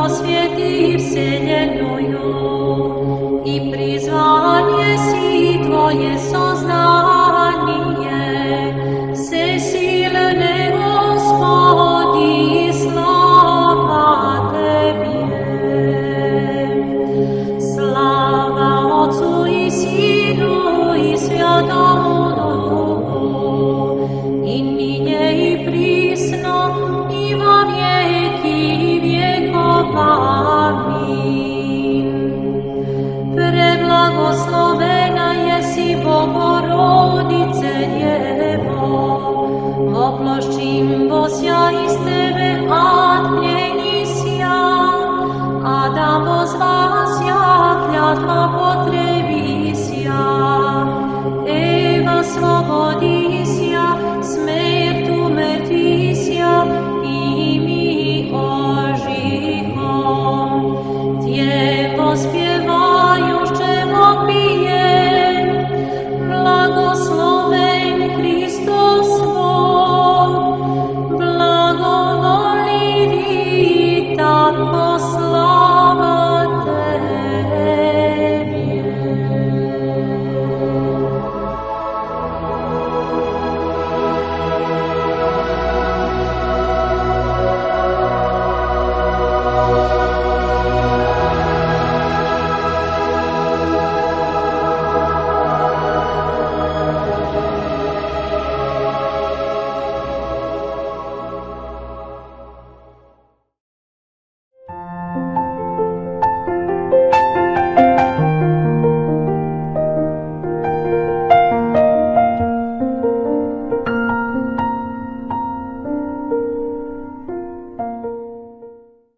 prosvjeti vseljenою i prizvan jesi tvoje soznanje, всесилne Gospodi, slava Tebje. Slava Otcu i Sinu i Svjatomu Duhu, i ninje i prisno i во vijeki vjekov. Amin. Preblagoslovena jesi Bogorodice Djevo, oplošćim Bosja iz Tebe